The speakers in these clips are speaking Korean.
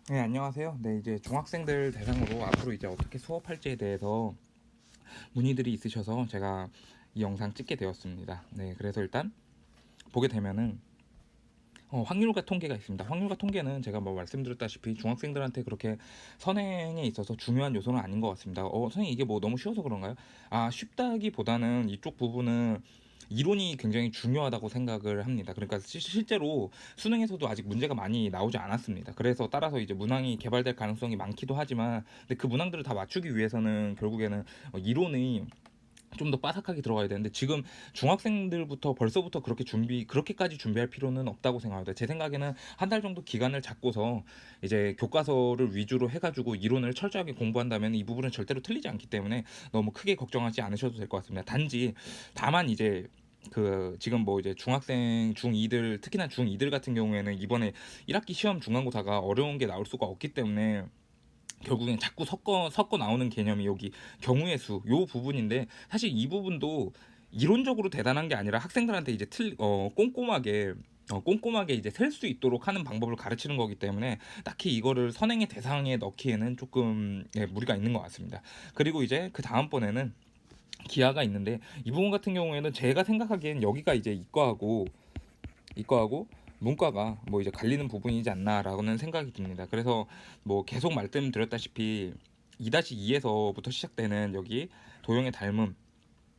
네, 안녕하세요. 네, 이제 중학생들 대상으로 앞으로 이제 어떻게 수업할지에 대해서 문의들이 있으셔서 제가 이 영상 찍게 되었습니다. 네, 그래서 일단 보게 되면은 확률과 통계가 있습니다. 확률과 통계는 제가 뭐 말씀드렸다시피 중학생들한테 그렇게 선행에 있어서 중요한 요소는 아닌 것 같습니다. 선생님 이게 뭐 너무 쉬워서 그런가요? 쉽다기보다는 이쪽 부분은 이론이 굉장히 중요하다고 생각을 합니다. 그러니까 실제로 수능에서도 아직 문제가 많이 나오지 않았습니다. 그래서 따라서 이제 문항이 개발될 가능성이 많기도 하지만, 근데 그 문항들을 다 맞추기 위해서는 결국에는 이론이 좀 더 빠삭하게 들어가야 되는데, 지금 중학생들부터 벌써부터 그렇게까지 준비할 필요는 없다고 생각합니다. 제 생각에는 한 달 정도 기간을 잡고서 이제 교과서를 위주로 해가지고 이론을 철저하게 공부한다면 이 부분은 절대로 틀리지 않기 때문에 너무 크게 걱정하지 않으셔도 될 것 같습니다. 다만 이제 지금 뭐 이제 중학생 중2들, 특히나 중2들 같은 경우에는 이번에 1학기 시험 중간고사가 어려운 게 나올 수가 없기 때문에 결국엔 자꾸 섞어 나오는 개념이 여기 경우의 수 요 부분인데, 사실 이 부분도 이론적으로 대단한 게 아니라 학생들한테 이제 꼼꼼하게 이제 셀 수 있도록 하는 방법을 가르치는 거기 때문에 딱히 이거를 선행의 대상에 넣기에는 조금 무리가 있는 것 같습니다. 그리고 이제 그 다음번에는 기하가 있는데, 이 부분 같은 경우에는 제가 생각하기엔 여기가 이제 이과하고 문과가 뭐 이제 갈리는 부분이지 않나라고는 생각이 듭니다. 그래서 뭐 계속 말씀드렸다시피 2-2에서부터 시작되는 여기 도형의 닮음,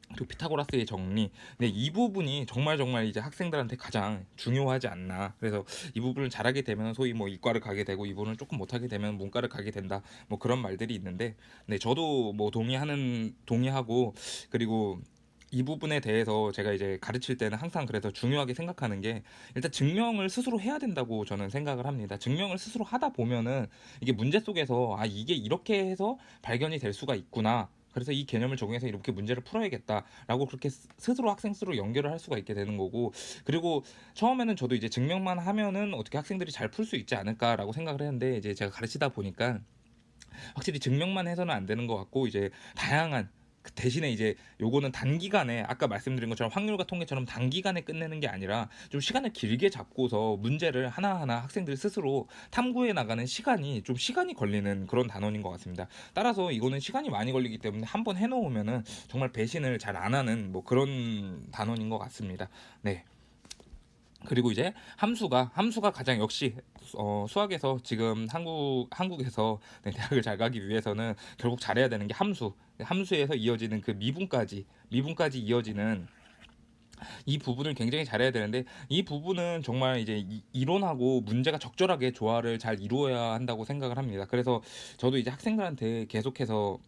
그리고 피타고라스의 정리, 근데 이 부분이 정말 이제 학생들한테 가장 중요하지 않나. 그래서 이 부분을 잘하게 되면 소위 뭐 이과를 가게 되고, 이 부분을 조금 못하게 되면 문과를 가게 된다, 뭐 그런 말들이 있는데, 네, 저도 뭐 동의하고, 그리고 이 부분에 대해서 제가 이제 가르칠 때는 항상 그래서 중요하게 생각하는 게, 일단 증명을 스스로 해야 된다고 저는 생각을 합니다. 증명을 스스로 하다 보면은 이게 문제 속에서 이게 이렇게 해서 발견이 될 수가 있구나, 그래서 이 개념을 적용해서 이렇게 문제를 풀어야겠다라고 그렇게 스스로 학생 스스로 연결을 할 수가 있게 되는 거고, 그리고 처음에는 저도 이제 증명만 하면은 어떻게 학생들이 잘 풀 수 있지 않을까라고 생각을 했는데, 이제 제가 가르치다 보니까 확실히 증명만 해서는 안 되는 것 같고, 이제 다양한 그 대신에 이제 요거는 단기간에, 아까 말씀드린 것처럼 확률과 통계처럼 단기간에 끝내는 게 아니라 좀 시간을 길게 잡고서 문제를 하나하나 학생들 스스로 탐구해 나가는 시간이 걸리는 그런 단원인 것 같습니다. 따라서 이거는 시간이 많이 걸리기 때문에 한번 해놓으면은 정말 배신을 잘 안 하는 뭐 그런 단원인 것 같습니다. 네. 그리고 이제 함수가 가장 역시 수학에서 지금 한국에서 네, 대학을 잘 가기 위해서는 결국 잘해야 되는 게 함수에서 이어지는 그 미분까지 이어지는 이 부분을 굉장히 잘해야 되는데, 이 부분은 정말 이제 이론하고 문제가 적절하게 조화를 잘 이루어야 한다고 생각을 합니다. 그래서 저도 이제 학생들한테 계속해서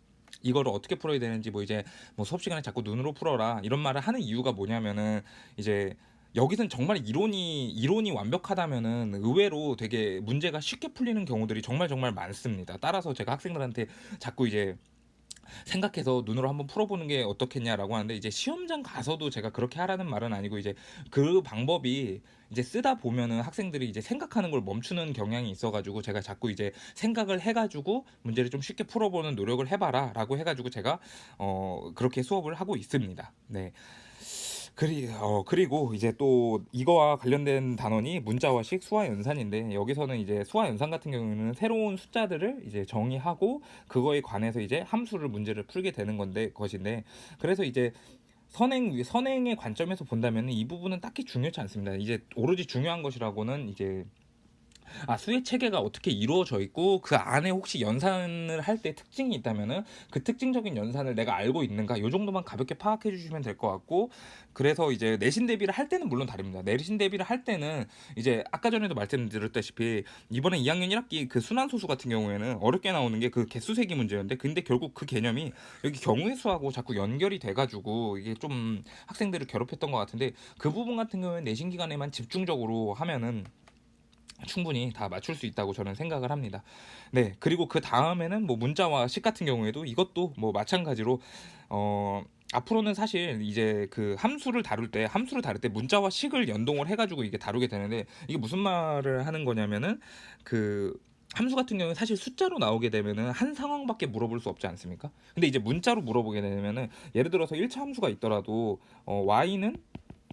이거를 어떻게 풀어야 되는지, 뭐 이제 뭐 수업 시간에 자꾸 눈으로 풀어라 이런 말을 하는 이유가 뭐냐면은, 이제 여기선 정말 이론이 완벽하다면은 의외로 되게 문제가 쉽게 풀리는 경우들이 정말 많습니다. 따라서 제가 학생들한테 자꾸 이제 생각해서 눈으로 한번 풀어보는 게 어떻겠냐라고 하는데, 이제 시험장 가서도 제가 그렇게 하라는 말은 아니고, 이제 그 방법이 이제 쓰다 보면은 학생들이 이제 생각하는 걸 멈추는 경향이 있어가지고, 제가 자꾸 이제 생각을 해가지고 문제를 좀 쉽게 풀어보는 노력을 해봐라라고 해가지고 제가 그렇게 수업을 하고 있습니다. 네. 그리고 이제 또 이거와 관련된 단원이 문자와식, 수화연산인데, 여기서는 이제 수화연산 같은 경우에는 새로운 숫자들을 이제 정의하고 그거에 관해서 이제 문제를 풀게 되는 것인데, 그래서 이제 선행의 관점에서 본다면 이 부분은 딱히 중요치 않습니다. 이제 오로지 중요한 것이라고는 이제 수혜 체계가 어떻게 이루어져 있고 그 안에 혹시 연산을 할 때 특징이 있다면은 그 특징적인 연산을 내가 알고 있는가, 요 정도만 가볍게 파악해 주시면 될 것 같고, 그래서 이제 내신 대비를 할 때는 물론 다릅니다. 내신 대비를 할 때는 이제 아까 전에도 말씀드렸다시피 이번에 2학년 1학기 그 순환소수 같은 경우에는 어렵게 나오는 게 그 개수세기 문제였는데, 근데 결국 그 개념이 여기 경우의 수하고 자꾸 연결이 돼가지고 이게 좀 학생들을 괴롭혔던 것 같은데, 그 부분 같은 경우에는 내신 기간에만 집중적으로 하면은 충분히 다 맞출 수 있다고 저는 생각을 합니다. 네, 그리고 그 다음에는 뭐 문자와 식 같은 경우에도 이것도 뭐 마찬가지로 앞으로는 사실 이제 그 함수를 다룰 때 문자와 식을 연동을 해가지고 이게 다루게 되는데, 이게 무슨 말을 하는 거냐면은, 그 함수 같은 경우는 사실 숫자로 나오게 되면은 한 상황밖에 물어볼 수 없지 않습니까? 근데 이제 문자로 물어보게 되면은, 예를 들어서 1차 함수가 있더라도 y는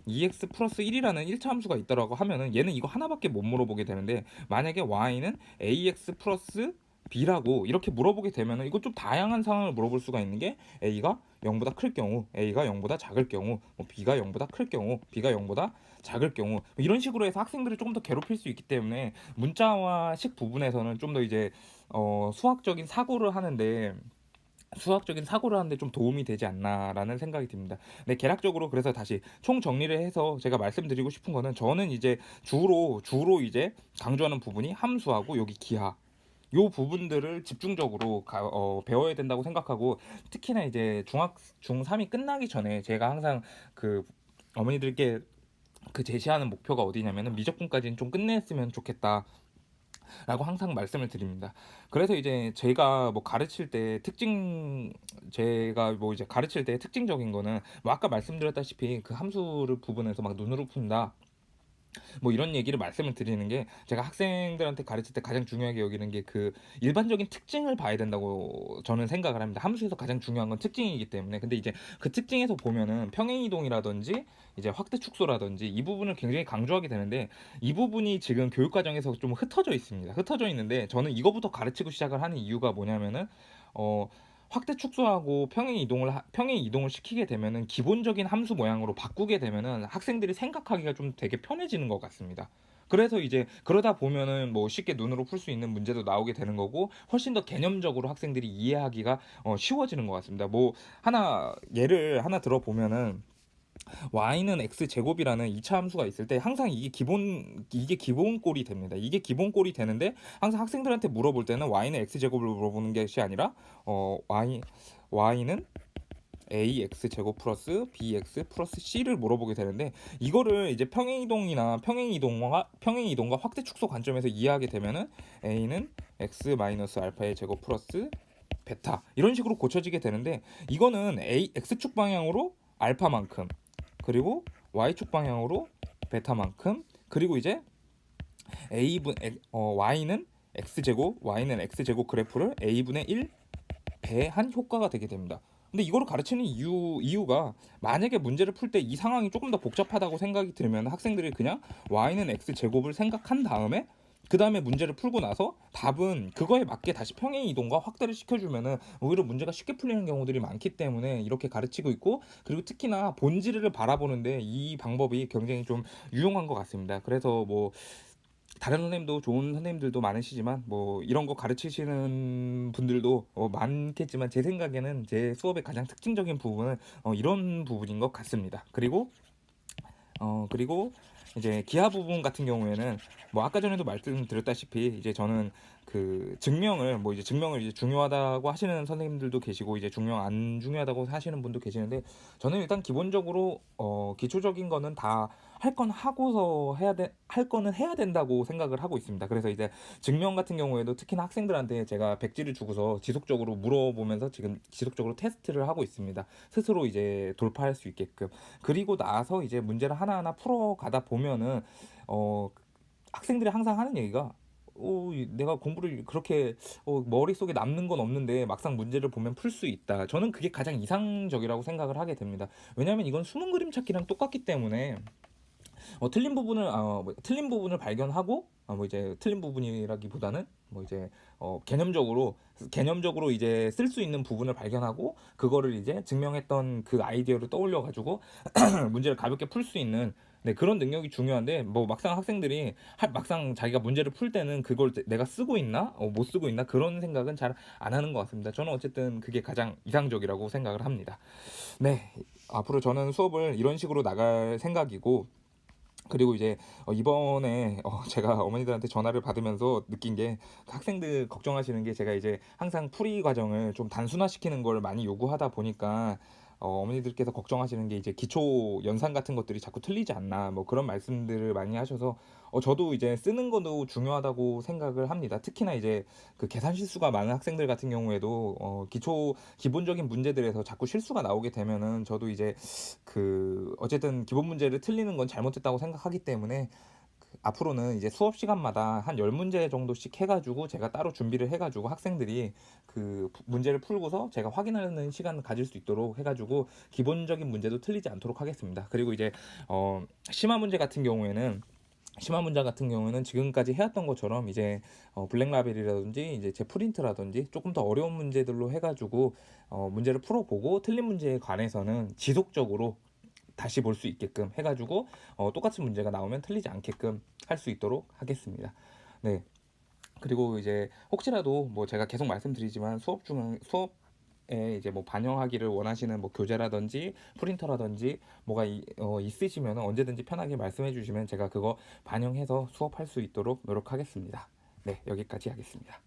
2x 플러스 1이라는 1차 함수가 있다라고 하면은 얘는 이거 하나밖에 못 물어보게 되는데, 만약에 y는 ax 플러스 b라고 이렇게 물어보게 되면은 이거 좀 다양한 상황을 물어볼 수가 있는 게, a가 0보다 클 경우, a가 0보다 작을 경우, 뭐 b가 0보다 클 경우, b가 0보다 작을 경우, 뭐 이런 식으로 해서 학생들을 조금 더 괴롭힐 수 있기 때문에 문자와식 부분에서는 좀 더 이제 수학적인 사고를 하는데 좀 도움이 되지 않나라는 생각이 듭니다. 네, 개략적으로 그래서 다시 총 정리를 해서 제가 말씀드리고 싶은 거는, 저는 이제 주로 이제 강조하는 부분이 함수하고 여기 기하, 요 부분들을 집중적으로 배워야 된다고 생각하고, 특히나 이제 중3이 끝나기 전에 제가 항상 그 어머니들께 그 제시하는 목표가 어디냐면은 미적분까지는 좀 끝냈으면 좋겠다 라고 항상 말씀을 드립니다. 그래서 이제 제가 뭐 이제 가르칠 때 특징적인 거는, 뭐 아까 말씀드렸다시피 그 함수를 부분에서 막 눈으로 푼다, 뭐 이런 얘기를 말씀을 드리는 게, 제가 학생들한테 가르칠 때 가장 중요하게 여기는 게 그 일반적인 특징을 봐야 된다고 저는 생각을 합니다. 함수에서 가장 중요한 건 특징이기 때문에. 근데 이제 그 특징에서 보면은 평행이동이라든지 이제 확대 축소라든지 이 부분을 굉장히 강조하게 되는데, 이 부분이 지금 교육 과정에서 좀 흩어져 있습니다. 흩어져 있는데, 저는 이거부터 가르치고 시작을 하는 이유가 뭐냐면은, 어 확대 축소하고 평행 이동을 시키게 되면은 기본적인 함수 모양으로 바꾸게 되면은 학생들이 생각하기가 좀 되게 편해지는 것 같습니다. 그래서 이제 그러다 보면은 뭐 쉽게 눈으로 풀 수 있는 문제도 나오게 되는 거고, 훨씬 더 개념적으로 학생들이 이해하기가 쉬워지는 것 같습니다. 뭐 예를 하나 들어보면은, y는 x 제곱이라는 2차 함수가 있을 때 항상 이게 기본꼴이 됩니다. 이게 기본꼴이 되는데, 항상 학생들한테 물어볼 때는 y는 x 제곱을 물어보는 것이 아니라 y는 ax 제곱 플러스 bx 플러스 c를 물어보게 되는데, 이거를 이제 평행이동과 확대 축소 관점에서 이해하게 되면은, a는 x 마이너스 알파의 제곱 플러스 베타, 이런 식으로 고쳐지게 되는데, 이거는 x축 방향으로 알파만큼, 그리고 y축 방향으로 베타만큼, 그리고 이제 y는 x제곱 그래프를 a분의 1 배한 효과가 되게 됩니다. 근데 이거를 가르치는 이유가, 만약에 문제를 풀 때 이 상황이 조금 더 복잡하다고 생각이 들면 학생들이 그냥 y는 x제곱을 생각한 다음에 그 다음에 문제를 풀고 나서 답은 그거에 맞게 다시 평행 이동과 확대를 시켜주면은 오히려 문제가 쉽게 풀리는 경우들이 많기 때문에 이렇게 가르치고 있고, 그리고 특히나 본질을 바라보는데 이 방법이 굉장히 좀 유용한 것 같습니다. 그래서 뭐 다른 선생님도 좋은 선생님들도 많으시지만, 뭐 이런 거 가르치시는 분들도 많겠지만, 제 생각에는 제 수업의 가장 특징적인 부분은 이런 부분인 것 같습니다. 그리고 이제 기하 부분 같은 경우에는, 뭐 아까 전에도 말씀드렸다시피 이제 저는 증명을 이제 중요하다고 하시는 선생님들도 계시고, 이제 증명 안 중요하다고 하시는 분도 계시는데, 저는 일단 기본적으로 기초적인 거는 다 할 거는 해야 된다고 생각을 하고 있습니다. 그래서 이제 증명 같은 경우에도 특히나 학생들한테 제가 백지를 주고서 지속적으로 물어보면서 지금 지속적으로 테스트를 하고 있습니다. 스스로 이제 돌파할 수 있게끔. 그리고 나서 이제 문제를 하나하나 풀어가다 보면은 학생들이 항상 하는 얘기가, 내가 공부를 그렇게 머릿속에 남는 건 없는데 막상 문제를 보면 풀 수 있다. 저는 그게 가장 이상적이라고 생각을 하게 됩니다. 왜냐하면 이건 숨은 그림 찾기랑 똑같기 때문에, 틀린 부분을 발견하고, 뭐 이제 틀린 부분이라기보다는 뭐 이제 개념적으로 이제 쓸 수 있는 부분을 발견하고, 그거를 이제 증명했던 그 아이디어를 떠올려 가지고 문제를 가볍게 풀 수 있는, 네, 그런 능력이 중요한데, 뭐 막상 학생들이 막상 자기가 문제를 풀 때는 그걸 내가 쓰고 있나 못 쓰고 있나 그런 생각은 잘 안 하는 것 같습니다. 저는 어쨌든 그게 가장 이상적이라고 생각을 합니다. 네, 앞으로 저는 수업을 이런 식으로 나갈 생각이고, 그리고 이제 이번에 제가 어머니들한테 전화를 받으면서 느낀 게, 학생들 걱정하시는 게, 제가 이제 항상 풀이 과정을 좀 단순화시키는 걸 많이 요구하다 보니까 어머니들께서 걱정하시는 게, 이제 기초 연산 같은 것들이 자꾸 틀리지 않나, 뭐 그런 말씀들을 많이 하셔서 저도 이제 쓰는 것도 중요하다고 생각을 합니다. 특히나 이제 그 계산 실수가 많은 학생들 같은 경우에도 기본적인 문제들에서 자꾸 실수가 나오게 되면은, 저도 이제 어쨌든 기본 문제를 틀리는 건 잘못됐다고 생각하기 때문에 앞으로는 이제 수업 시간마다 한 10문제 정도씩 해가지고 제가 따로 준비를 해가지고 학생들이 그 문제를 풀고서 제가 확인하는 시간을 가질 수 있도록 해가지고 기본적인 문제도 틀리지 않도록 하겠습니다. 그리고 이제 심화 문제 같은 경우에는 지금까지 해왔던 것처럼 이제 블랙라벨이라든지 이제 제 프린트라든지 조금 더 어려운 문제들로 해가지고 문제를 풀어보고 틀린 문제에 관해서는 지속적으로 다시 볼 수 있게끔 해가지고 똑같은 문제가 나오면 틀리지 않게끔 할 수 있도록 하겠습니다. 네. 그리고 이제 혹시라도 뭐 제가 계속 말씀드리지만 수업에 이제 뭐 반영하기를 원하시는 뭐 교재라든지 프린터라든지 뭐가 있으시면 언제든지 편하게 말씀해 주시면 제가 그거 반영해서 수업할 수 있도록 노력하겠습니다. 네, 여기까지 하겠습니다.